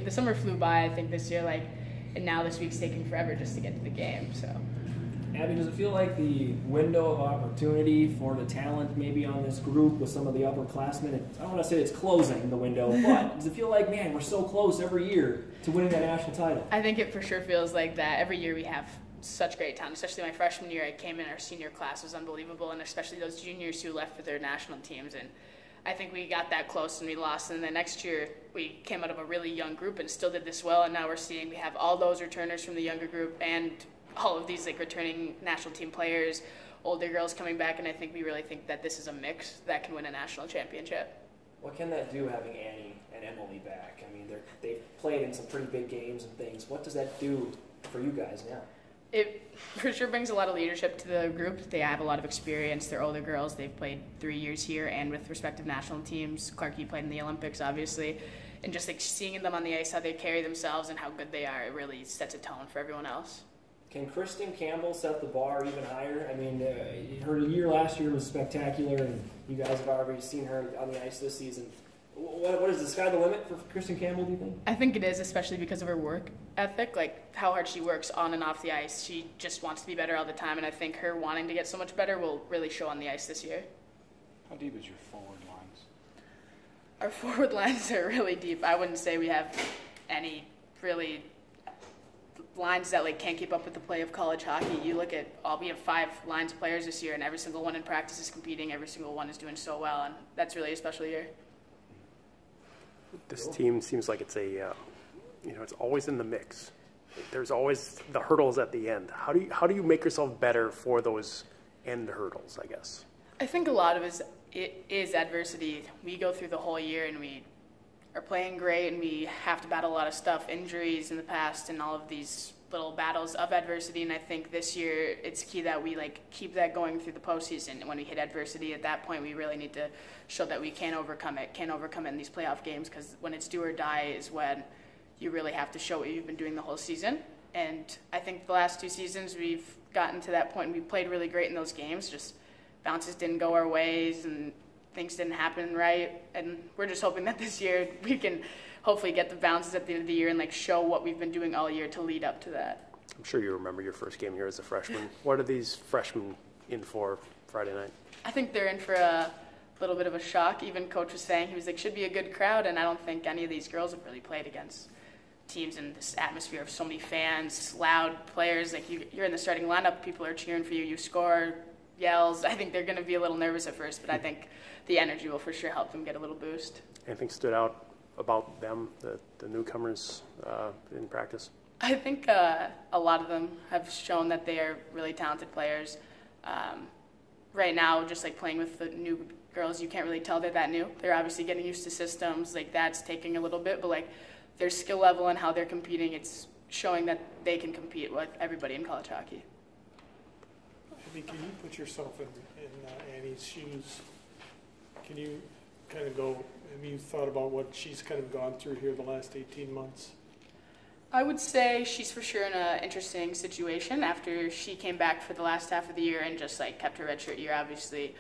The summer flew by, I think, this year, and now this week's taking forever just to get to the game, so. Abby, does it feel like the window of opportunity for the talent maybe on this group with some of the upperclassmen, I don't want to say it's closing the window, but does it feel like, man, we're so close every year to winning that national title? I think it for sure feels like that. Every year we have such great talent, especially my freshman year. I came in, our senior class was unbelievable, and especially those juniors who left for their national teams. And I think we got that close and we lost. And then next year we came out of a really young group and still did this well. And now we're seeing we have all those returners from the younger group and all of these returning national team players, older girls coming back. And I think we really think that this is a mix that can win a national championship. What can that do, having Annie and Emily back? I mean, they've played in some pretty big games and things. What does that do for you guys now? It for sure brings a lot of leadership to the group. They have a lot of experience. They're older girls. They've played 3 years here and with respective national teams. Clarkie played in the Olympics, obviously. And just seeing them on the ice, how they carry themselves and how good they are, it really sets a tone for everyone else. Can Kristen Campbell set the bar even higher? I mean, her year last year was spectacular, and you guys have already seen her on the ice this season. What is the sky the limit for Kristen Campbell, do you think? I think it is, especially because of her work ethic, how hard she works on and off the ice. She just wants to be better all the time, and I think her wanting to get so much better will really show on the ice this year. How deep is your forward lines? Our forward lines are really deep. I wouldn't say we have any really lines that can't keep up with the play of college hockey. You look at we have 5 lines of players this year, and every single one in practice is competing. Every single one is doing so well, and that's really a special year. This team seems like it's it's always in the mix. There's always the hurdles at the end. How do you make yourself better for those end hurdles, I guess? I think a lot of it is adversity. We go through the whole year and we are playing great and we have to battle a lot of stuff, injuries in the past and all of these little battles of adversity. And I think this year it's key that we keep that going through the postseason. When we hit adversity, at that point we really need to show that we can overcome it in these playoff games, because when it's do or die is when you really have to show what you've been doing the whole season. And I think the last 2 seasons we've gotten to that point and we played really great in those games. Just bounces didn't go our ways and things didn't happen right. And we're just hoping that this year we can hopefully get the bounces at the end of the year and show what we've been doing all year to lead up to that. I'm sure you remember your first game here as a freshman. What are these freshmen in for Friday night? I think they're in for a little bit of a shock. Even coach was saying, he was should be a good crowd, and I don't think any of these girls have really played against teams in this atmosphere of so many fans, loud players. You're in the starting lineup, people are cheering for you, you score, yells. I think they're going to be a little nervous at first, but I think the energy will for sure help them get a little boost. Anything stood out about them, the newcomers in practice? I think a lot of them have shown that they are really talented players. Right now, just playing with the new girls, you can't really tell they're that new. They're obviously getting used to systems, that's taking a little bit, but their skill level and how they're competing, it's showing that they can compete with everybody in college hockey. Abby, can you put yourself in Annie's shoes? Can you kind of go, have you thought about what she's kind of gone through here the last 18 months? I would say she's for sure in an interesting situation after she came back for the last half of the year and just kept her redshirt year. Obviously,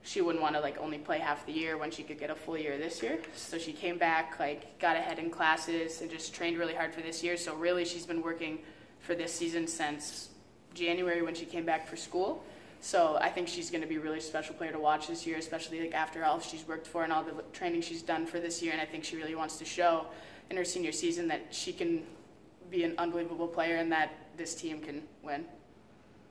she wouldn't want to only play half the year when she could get a full year this year. So she came back, got ahead in classes and just trained really hard for this year. So really she's been working for this season since January when she came back for school. So I think she's going to be a really special player to watch this year, especially after all she's worked for and all the training she's done for this year. And I think she really wants to show in her senior season that she can be an unbelievable player and that this team can win.